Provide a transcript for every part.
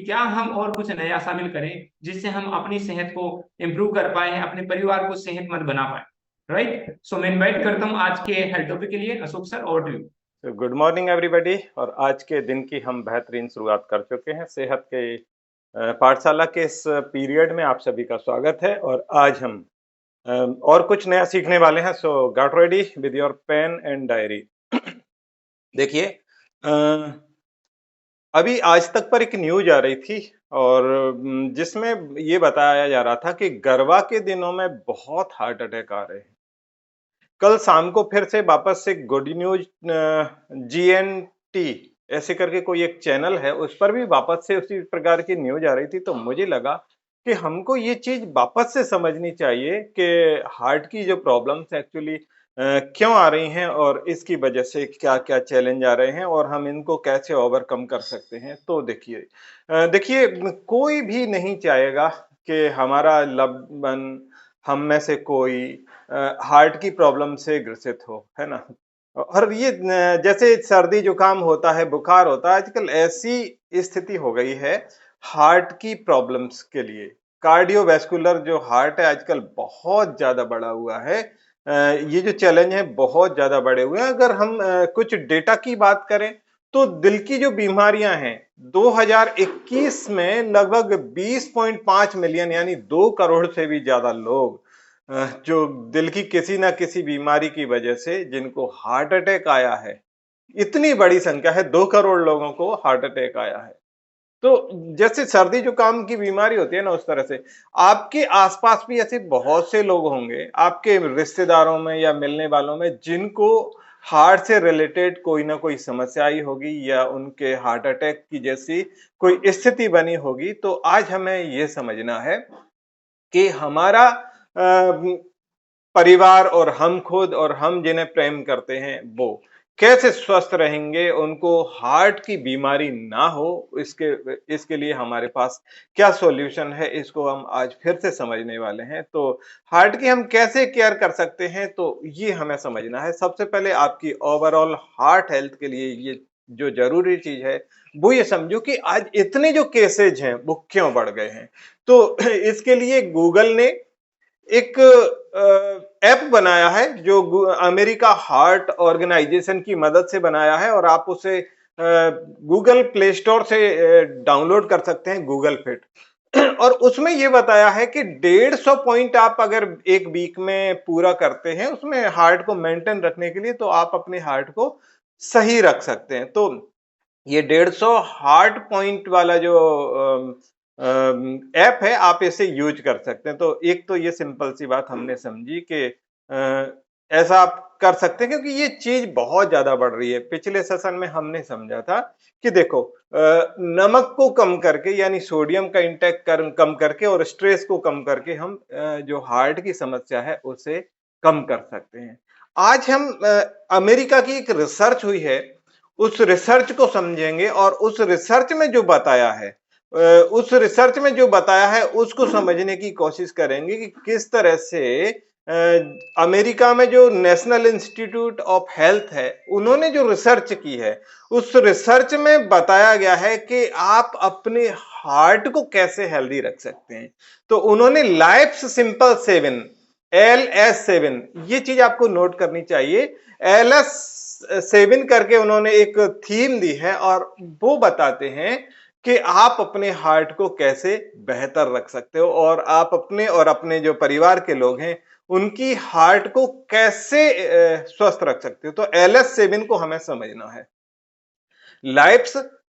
क्या हम और कुछ नया शामिल करें जिससे हम अपनी सेहत को इम्प्रूव कर पाए, अपने परिवार को सेहतमंद बना पाए। राइट, सो मैं इनवाइट करता हूँ आज के हेल्थ टॉपिक के लिए अशोक सर, और टू यू। तो गुड मॉर्निंग एवरीबॉडी। और आज के दिन की हम बेहतरीन शुरुआत कर चुके हैं। सेहत के पाठशाला के इस पीरियड में आप सभी का स्वागत है। और आज हम और कुछ नया सीखने वाले हैं। So get ready with your pen and diary. देखिए, अभी आज तक पर एक न्यूज आ रही थी और जिसमें ये बताया जा रहा था कि गरबा के दिनों में बहुत हार्ट अटैक आ रहे हैं। कल शाम को फिर से वापस से गुड न्यूज GNT ऐसे करके कोई एक चैनल है, उस पर भी वापस से उसी प्रकार की न्यूज आ रही थी। तो मुझे लगा कि हमको ये चीज वापस से समझनी चाहिए कि हार्ट की जो प्रॉब्लम्स एक्चुअली क्यों आ रही हैं और इसकी वजह से क्या क्या चैलेंज आ रहे हैं और हम इनको कैसे ओवरकम कर सकते हैं। तो देखिए, कोई भी नहीं चाहेगा कि हमारा लव्ड वन, हम में से कोई हार्ट की प्रॉब्लम से ग्रसित हो, है ना। और ये जैसे सर्दी जुकाम होता है, बुखार होता है, आजकल ऐसी स्थिति हो गई है हार्ट की प्रॉब्लम्स के लिए। कार्डियोवैस्कुलर जो हार्ट है आजकल बहुत ज्यादा बढ़ा हुआ है। ये जो चैलेंज है बहुत ज्यादा बढ़े हुए हैं। अगर हम कुछ डेटा की बात करें तो दिल की जो बीमारियां हैं, 2021 में लगभग 20.5 मिलियन यानी 2 करोड़ से भी ज्यादा लोग जो दिल की किसी ना किसी बीमारी की वजह से जिनको हार्ट अटैक आया है। इतनी बड़ी संख्या है, 2 करोड़ लोगों को हार्ट अटैक आया है। तो जैसे सर्दी जुकाम की बीमारी होती है ना, उस तरह से आपके आसपास भी ऐसे बहुत से लोग होंगे आपके रिश्तेदारों में या मिलने वालों में जिनको हार्ट से रिलेटेड कोई ना कोई समस्या आई होगी या उनके हार्ट अटैक की जैसी कोई स्थिति बनी होगी। तो आज हमें यह समझना है कि हमारा परिवार और हम खुद और हम जिन्हें प्रेम करते हैं वो कैसे स्वस्थ रहेंगे, उनको हार्ट की बीमारी ना हो। इसके इसके लिए हमारे पास क्या सॉल्यूशन है, इसको हम आज फिर से समझने वाले हैं। तो हार्ट की हम कैसे केयर कर सकते हैं, तो ये हमें समझना है। सबसे पहले आपकी ओवरऑल हार्ट हेल्थ के लिए ये जो जरूरी चीज है वो ये समझो कि आज इतने जो केसेज हैं वो क्यों बढ़ गए हैं। तो इसके लिए गूगल ने एक ऐप बनाया है जो अमेरिका हार्ट ऑर्गेनाइजेशन की मदद से बनाया है और आप उसे गूगल प्ले स्टोर से डाउनलोड कर सकते हैं, गूगल फिट। और उसमें यह बताया है कि 150 पॉइंट आप अगर एक वीक में पूरा करते हैं उसमें हार्ट को मेंटेन रखने के लिए, तो आप अपने हार्ट को सही रख सकते हैं। तो ये 150 हार्ट पॉइंट वाला जो ऐप है, आप इसे यूज कर सकते हैं। तो एक तो ये सिंपल सी बात हमने समझी कि ऐसा आप कर सकते हैं क्योंकि ये चीज बहुत ज्यादा बढ़ रही है। पिछले सेशन में हमने समझा था कि देखो, नमक को कम करके यानी सोडियम का इंटेक कम करके और स्ट्रेस को कम करके हम जो हार्ट की समस्या है उसे कम कर सकते हैं। आज हम अमेरिका की एक रिसर्च हुई है, उस रिसर्च को समझेंगे और उस रिसर्च में जो बताया है उसको समझने की कोशिश करेंगे कि किस तरह से अमेरिका में जो नेशनल इंस्टीट्यूट ऑफ हेल्थ है उन्होंने जो रिसर्च की है, उस रिसर्च में बताया गया है कि आप अपने हार्ट को कैसे हेल्दी रख सकते हैं। तो उन्होंने लाइफ सिंपल 7 LS7, ये चीज आपको नोट करनी चाहिए। LS7 करके उन्होंने एक थीम दी है और वो बताते हैं कि आप अपने हार्ट को कैसे बेहतर रख सकते हो और आप अपने और अपने जो परिवार के लोग हैं उनकी हार्ट को कैसे स्वस्थ रख सकते हो। तो LS7 को हमें समझना है, लाइफ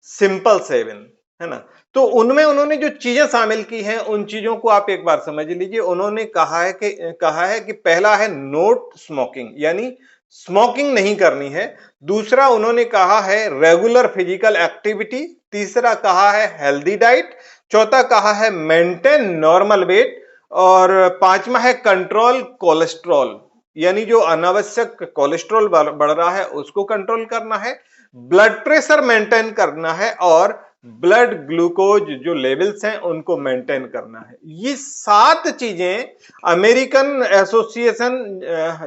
सिंपल 7, है ना। तो उनमें उन्होंने जो चीजें शामिल की हैं उन चीजों को आप एक बार समझ लीजिए। उन्होंने कहा है कि पहला है नोट स्मोकिंग, यानी स्मोकिंग नहीं करनी है। दूसरा उन्होंने कहा है रेगुलर फिजिकल एक्टिविटी। तीसरा कहा है हेल्दी डाइट। चौथा कहा है मेंटेन नॉर्मल वेट। और पांचवा है कंट्रोल कोलेस्ट्रॉल, यानी जो अनावश्यक कोलेस्ट्रॉल बढ़ रहा है उसको कंट्रोल करना है, ब्लड प्रेशर मेंटेन करना है और ब्लड ग्लूकोज जो लेवल्स हैं उनको मेंटेन करना है। ये 7 चीजें अमेरिकन एसोसिएशन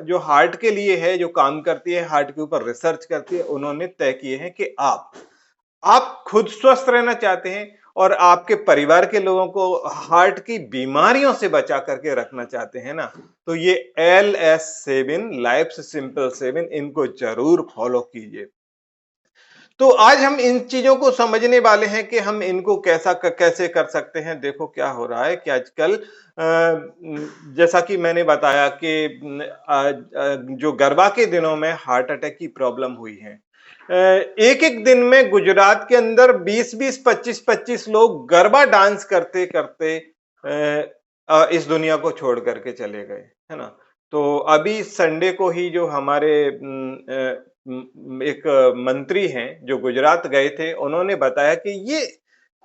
जो हार्ट के लिए है, जो काम करती है, हार्ट के ऊपर रिसर्च करती है, उन्होंने तय किए हैं कि आप खुद स्वस्थ रहना चाहते हैं और आपके परिवार के लोगों को हार्ट की बीमारियों से बचा करके रखना चाहते हैं ना, तो ये LS7 लाइफ सिंपल 7 इनको जरूर फॉलो कीजिए। तो आज हम इन चीजों को समझने वाले हैं कि हम इनको कैसे कर सकते हैं। देखो क्या हो रहा है कि आजकल जैसा कि मैंने बताया कि जो गर्भा के दिनों में हार्ट अटैक की प्रॉब्लम हुई है, एक एक दिन में गुजरात के अंदर 20-20, 25-25 लोग गरबा डांस करते करते इस दुनिया को छोड़ करके चले गए, है ना। तो अभी संडे को ही जो हमारे एक मंत्री हैं जो गुजरात गए थे, उन्होंने बताया कि ये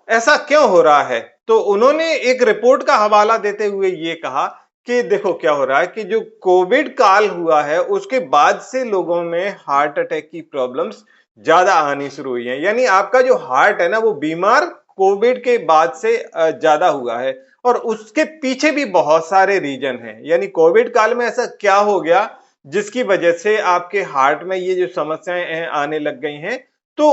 ऐसा क्यों हो रहा है। तो उन्होंने एक रिपोर्ट का हवाला देते हुए ये कहा कि देखो क्या हो रहा है कि जो कोविड काल हुआ है उसके बाद से लोगों में हार्ट अटैक की प्रॉब्लम्स ज्यादा आनी शुरू हुई है। यानी आपका जो हार्ट है ना वो बीमार कोविड के बाद से ज्यादा हुआ है, और उसके पीछे भी बहुत सारे रीजन हैं। यानी कोविड काल में ऐसा क्या हो गया जिसकी वजह से आपके हार्ट में ये जो समस्याएं आने लग गई हैं। तो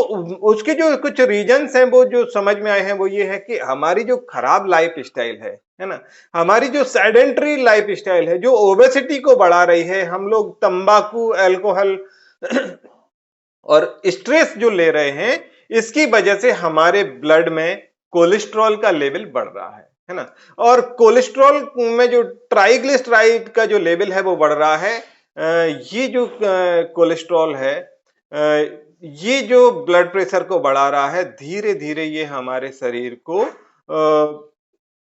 उसके जो कुछ रीजंस हैं वो जो समझ में आए हैं वो ये है कि हमारी जो खराब लाइफ स्टाइल है ना, हमारी जो सेडेंटरी लाइफ स्टाइल है जो ओबेसिटी को बढ़ा रही है, हम लोग तंबाकू, अल्कोहल और स्ट्रेस जो ले रहे हैं, इसकी वजह से हमारे ब्लड में कोलेस्ट्रॉल का लेवल बढ़ रहा है ना। और कोलेस्ट्रॉल में जो ट्राइग्लिसराइड का जो लेवल है वो बढ़ रहा है। ये जो कोलेस्ट्रॉल है, ये जो ब्लड प्रेशर को बढ़ा रहा है, धीरे धीरे ये हमारे शरीर को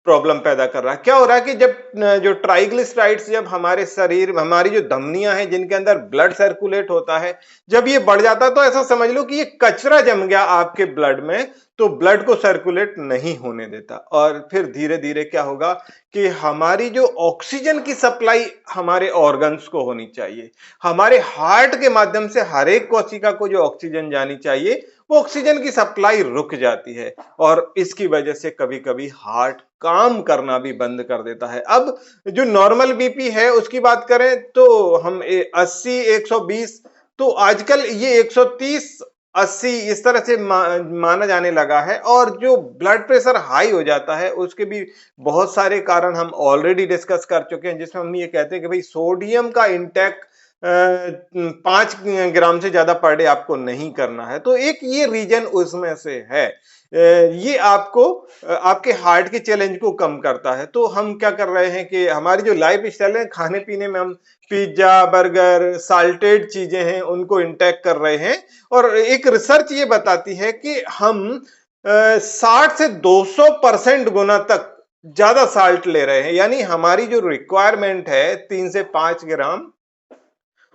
प्रॉब्लम पैदा कर रहा है। क्या हो रहा है कि जब जो ट्राइग्लिसराइड्स जब हमारे शरीर, हमारी जो धमनियां हैं जिनके अंदर ब्लड सर्कुलेट होता है, जब ये बढ़ जाता है तो ऐसा समझ लो कि ये कचरा जम गया आपके ब्लड में, तो ब्लड को सर्कुलेट नहीं होने देता। और फिर धीरे धीरे क्या होगा कि हमारी जो ऑक्सीजन की सप्लाई हमारे ऑर्गन्स को होनी चाहिए, हमारे हार्ट के माध्यम से हर एक कोशिका को जो ऑक्सीजन जानी चाहिए, वो ऑक्सीजन की सप्लाई रुक जाती है, और इसकी वजह से कभी कभी हार्ट काम करना भी बंद कर देता है। अब जो नॉर्मल बीपी है उसकी बात करें तो हम 80, 120, तो आजकल ये 130, 80 इस तरह से माना जाने लगा है। और जो ब्लड प्रेशर हाई हो जाता है उसके भी बहुत सारे कारण हम ऑलरेडी डिस्कस कर चुके हैं, जिसमें हम ये कहते हैं कि भाई सोडियम का इंटेक 5 ग्राम से ज्यादा पर डे आपको नहीं करना है। तो एक ये रीजन उसमें से है। ये आपको आपके हार्ट के चैलेंज को कम करता है। तो हम क्या कर रहे हैं कि हमारी जो लाइफ स्टाइल है, खाने पीने में हम पिज्जा, बर्गर, साल्टेड चीजें हैं उनको इंटेक कर रहे हैं। और एक रिसर्च ये बताती है कि हम 60 से 200% गुना तक ज्यादा साल्ट ले रहे हैं। यानी हमारी जो रिक्वायरमेंट है 3 से 5 ग्राम,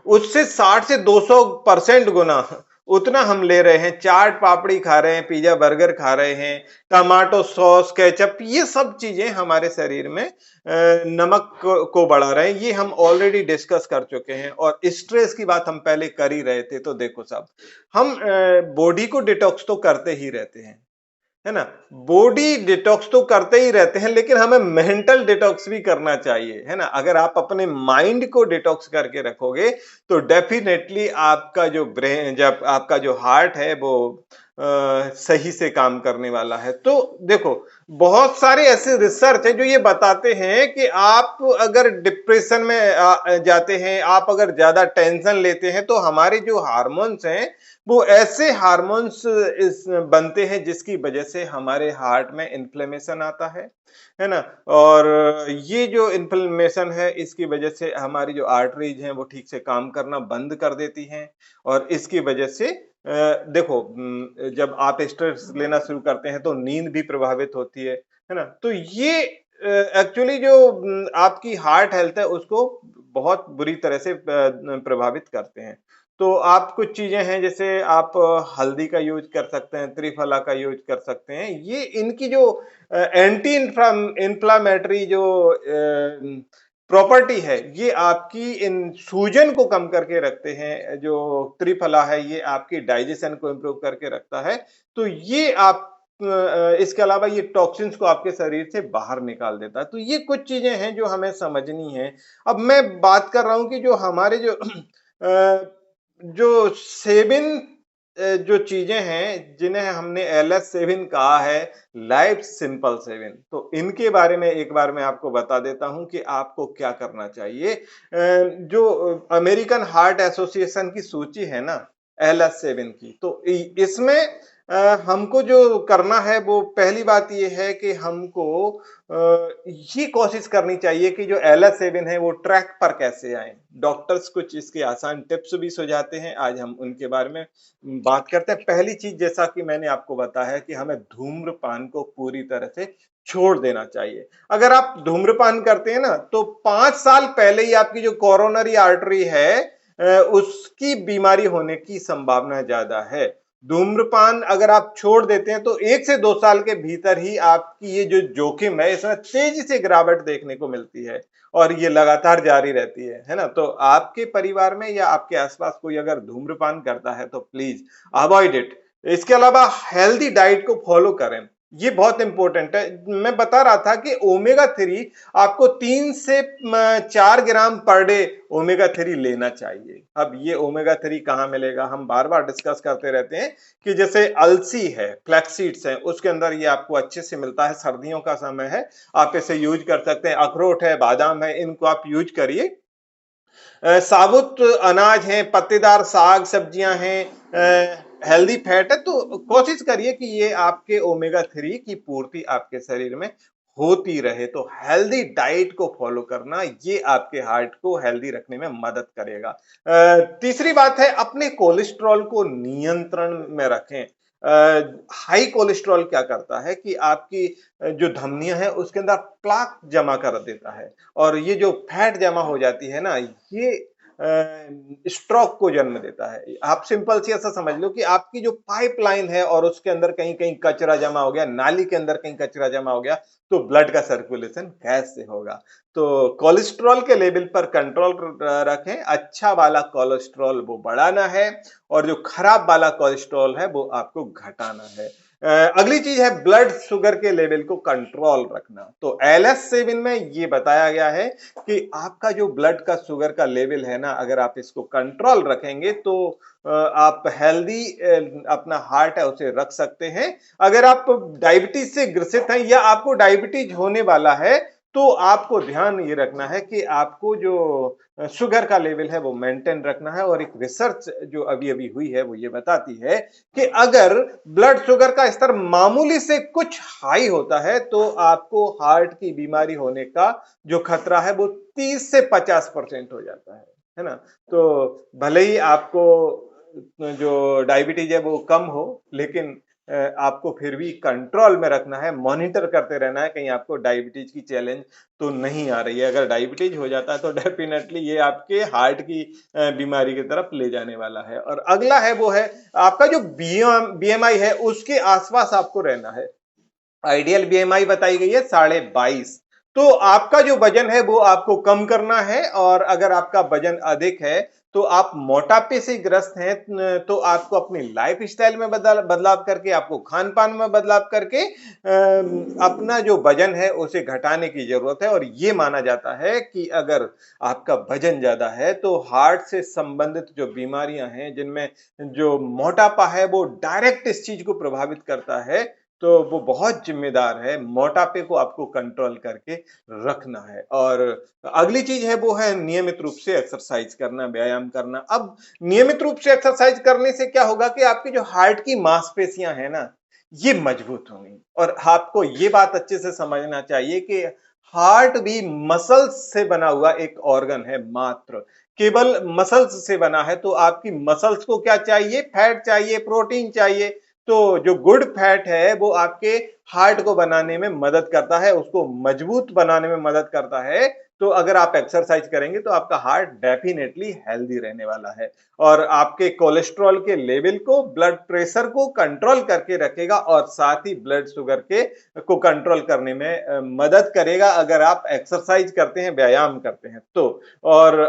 उससे 60 से 200% गुना उतना हम ले रहे हैं। चाट पापड़ी खा रहे हैं, पिज्जा बर्गर खा रहे हैं, टमाटो सॉस, केचप, ये सब चीजें हमारे शरीर में नमक को बढ़ा रहे हैं। ये हम ऑलरेडी डिस्कस कर चुके हैं। और स्ट्रेस की बात हम पहले कर ही रहे थे। तो देखो साहब, हम बॉडी को डिटॉक्स तो करते ही रहते हैं, है ना। बॉडी डिटॉक्स तो करते ही रहते हैं, लेकिन हमें मेंटल डिटॉक्स भी करना चाहिए, है ना। अगर आप अपने माइंड को डिटॉक्स करके रखोगे तो डेफिनेटली आपका जो ब्रेन, जब आपका जो हार्ट है वो सही से काम करने वाला है। तो देखो, बहुत सारे ऐसे रिसर्च है जो ये बताते हैं कि आप अगर डिप्रेशन में जाते हैं, आप अगर ज्यादा टेंशन लेते हैं, तो हमारे जो हार्मोन्स हैं वो ऐसे हार्मोन्स बनते हैं जिसकी वजह से हमारे हार्ट में इन्फ्लेमेशन आता है ना। और ये जो इन्फ्लेमेशन है इसकी वजह से हमारी जो आर्टरीज हैं वो ठीक से काम करना बंद कर देती हैं। और इसकी वजह से देखो, जब आप स्ट्रेस लेना शुरू करते हैं तो नींद भी प्रभावित होती है ना। तो ये एक्चुअली जो आपकी हार्ट हेल्थ है उसको बहुत बुरी तरह से प्रभावित करते हैं। तो आप कुछ चीजें हैं, जैसे आप हल्दी का यूज कर सकते हैं, त्रिफला का यूज कर सकते हैं। ये इनकी जो एंटी इंफ्लामेटरी जो प्रॉपर्टी है, ये आपकी इन सूजन को कम करके रखते हैं। जो त्रिफला है ये आपकी डाइजेशन को इम्प्रूव करके रखता है। तो ये आप इसके अलावा ये टॉक्सिन्स को आपके शरीर से बाहर निकाल देता है। तो ये कुछ चीजें हैं जो हमें समझनी है। अब मैं बात कर रहा हूं कि जो हमारे जो जो 7 जो चीजें हैं जिन्हें हमने LS7 कहा है, लाइफ सिंपल 7, तो इनके बारे में एक बार मैं आपको बता देता हूं कि आपको क्या करना चाहिए। जो अमेरिकन हार्ट एसोसिएशन की सूची है ना LS7 की, तो इसमें हमको जो करना है वो पहली बात ये है कि हमको ये कोशिश करनी चाहिए कि जो LS7 है वो ट्रैक पर कैसे आए। डॉक्टर्स कुछ इसके आसान टिप्स भी सुझाते हैं, आज हम उनके बारे में बात करते हैं। पहली चीज, जैसा कि मैंने आपको बताया कि हमें धूम्रपान को पूरी तरह से छोड़ देना चाहिए। अगर आप धूम्रपान करते हैं ना, तो 5 साल पहले ही आपकी जो कोरोनरी आर्टरी है उसकी बीमारी होने की संभावना ज्यादा है। धूम्रपान अगर आप छोड़ देते हैं तो 1 से 2 साल के भीतर ही आपकी ये जो जोखिम है इसमें तेजी से गिरावट देखने को मिलती है और ये लगातार जारी रहती है ना? तो आपके परिवार में या आपके आसपास कोई अगर धूम्रपान करता है तो प्लीज अवॉइड इट। इसके अलावा हेल्दी डाइट को फॉलो करें, ये बहुत इंपॉर्टेंट है। मैं बता रहा था कि ओमेगा 3 आपको 3 से 4 ग्राम पर डे ओमेगा 3 लेना चाहिए। अब ये ओमेगा 3 कहाँ मिलेगा, हम बार बार डिस्कस करते रहते हैं कि जैसे अलसी है, फ्लैक्स सीड्स है, उसके अंदर ये आपको अच्छे से मिलता है। सर्दियों का समय है, आप इसे यूज कर सकते हैं। अखरोट है, बादाम है, इनको आप यूज करिए। साबुत अनाज हैं, पत्तेदार साग सब्जियां हैं, हेल्दी फैट है, तो कोशिश करिए कि ये आपके ओमेगा 3 की पूर्ति आपके शरीर में होती रहे। तो हेल्दी डाइट को फॉलो करना ये आपके हार्ट को हेल्दी रखने में मदद करेगा। तीसरी बात है, अपने कोलेस्ट्रॉल को नियंत्रण में रखें। हाई कोलेस्ट्रॉल क्या करता है कि आपकी जो धमनियां हैं उसके अंदर प्लाक जमा कर देता है और ये जो फैट जमा हो जाती है ना, ये स्ट्रोक को जन्म देता है। आप सिंपल सी ऐसा समझ लो कि आपकी जो पाइपलाइन है और उसके अंदर कहीं कहीं कचरा जमा हो गया, नाली के अंदर कहीं कचरा जमा हो गया, तो ब्लड का सर्कुलेशन कैसे होगा। तो कोलेस्ट्रॉल के लेवल पर कंट्रोल रखें। अच्छा वाला कोलेस्ट्रॉल वो बढ़ाना है और जो खराब वाला कोलेस्ट्रॉल है वो आपको घटाना है। अगली चीज है ब्लड शुगर के लेवल को कंट्रोल रखना। तो LS7 में ये बताया गया है कि आपका जो ब्लड का शुगर का लेवल है ना, अगर आप इसको कंट्रोल रखेंगे तो आप हेल्दी अपना हार्ट है उसे रख सकते हैं। अगर आप डायबिटीज से ग्रसित हैं या आपको डायबिटीज होने वाला है तो आपको ध्यान ये रखना है कि आपको जो शुगर का लेवल है वो मेंटेन रखना है। और एक रिसर्च जो अभी अभी हुई है वो ये बताती है कि अगर ब्लड शुगर का स्तर मामूली से कुछ हाई होता है तो आपको हार्ट की बीमारी होने का जो खतरा है वो 30 से 50% हो जाता है ना? तो भले ही आपको जो डायबिटीज है वो कम हो, लेकिन आपको फिर भी कंट्रोल में रखना है, मॉनिटर करते रहना है कहीं आपको डायबिटीज की चैलेंज तो नहीं आ रही है। अगर डायबिटीज हो जाता है तो डेफिनेटली ये आपके हार्ट की बीमारी की तरफ ले जाने वाला है। और अगला है वो है आपका जो BMI है उसके आसपास आपको रहना है। आइडियल BMI बताई गई है 22.5। तो आपका जो वजन है वो आपको कम करना है और अगर आपका वजन अधिक है तो आप मोटापे से ग्रस्त हैं, तो आपको अपनी लाइफ स्टाइल में बदलाव करके, आपको खान पान में बदलाव करके अपना जो वजन है उसे घटाने की जरूरत है। और ये माना जाता है कि अगर आपका वजन ज्यादा है तो हार्ट से संबंधित जो बीमारियां हैं जिनमें जो मोटापा है वो डायरेक्ट इस चीज को प्रभावित करता है, तो वो बहुत जिम्मेदार है। मोटापे को आपको कंट्रोल करके रखना है। और अगली चीज है वो है नियमित रूप से एक्सरसाइज करना, व्यायाम करना। अब नियमित रूप से एक्सरसाइज करने से क्या होगा कि आपकी जो हार्ट की मांसपेशियां हैं ना, ये मजबूत होंगी। और आपको ये बात अच्छे से समझना चाहिए कि हार्ट भी मसल्स से बना हुआ एक ऑर्गन है मात्र, केवल मसल्स से बना है। तो आपकी मसल्स को क्या चाहिए? फैट चाहिए, प्रोटीन चाहिए। तो जो गुड फैट है वो आपके हार्ट को बनाने में मदद करता है, उसको मजबूत बनाने में मदद करता है। तो अगर आप एक्सरसाइज करेंगे तो आपका हार्ट डेफिनेटली हेल्दी रहने वाला है और आपके कोलेस्ट्रॉल के लेवल को, ब्लड प्रेशर को कंट्रोल करके रखेगा और साथ ही ब्लड शुगर के को कंट्रोल करने में मदद करेगा अगर आप एक्सरसाइज करते हैं, व्यायाम करते हैं तो। और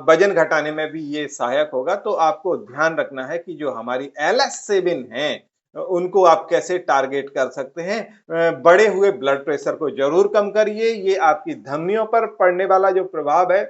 वजन घटाने में भी ये सहायक होगा। तो आपको ध्यान रखना है कि जो हमारी LS7 है उनको आप कैसे टारगेट कर सकते हैं। बढ़े हुए ब्लड प्रेशर को जरूर कम करिए, ये आपकी धमनियों पर पड़ने वाला जो प्रभाव है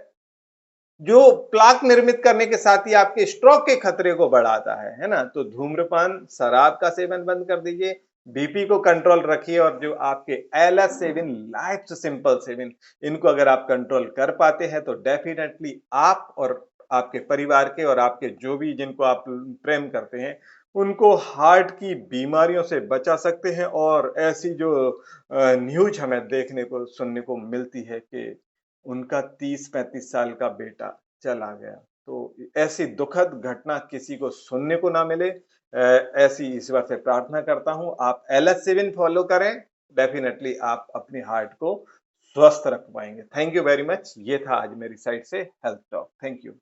जो प्लाक निर्मित करने के साथ ही आपके स्ट्रोक के खतरे को बढ़ाता है ना। तो धूम्रपान, शराब का सेवन बंद कर दीजिए, बीपी को कंट्रोल रखिए, और जो आपके LS seven, life simple seven, इनको अगर आप कंट्रोल कर पाते हैं तो डेफिनेटली आप और आपके परिवार के और आपके जो भी जिनको आप प्रेम करते हैं उनको हार्ट की बीमारियों से बचा सकते हैं। और ऐसी जो न्यूज हमें देखने को सुनने को मिलती है कि उनका 30-35 साल का बेटा चला गया, तो ऐसी दुखद घटना किसी को सुनने को ना मिले, ऐसी ईश्वर से प्रार्थना करता हूं। आप LS7 फॉलो करें, डेफिनेटली आप अपनी हार्ट को स्वस्थ रख पाएंगे। Thank you very much. ये था आज मेरी साइड से हेल्थ टॉक। Thank you.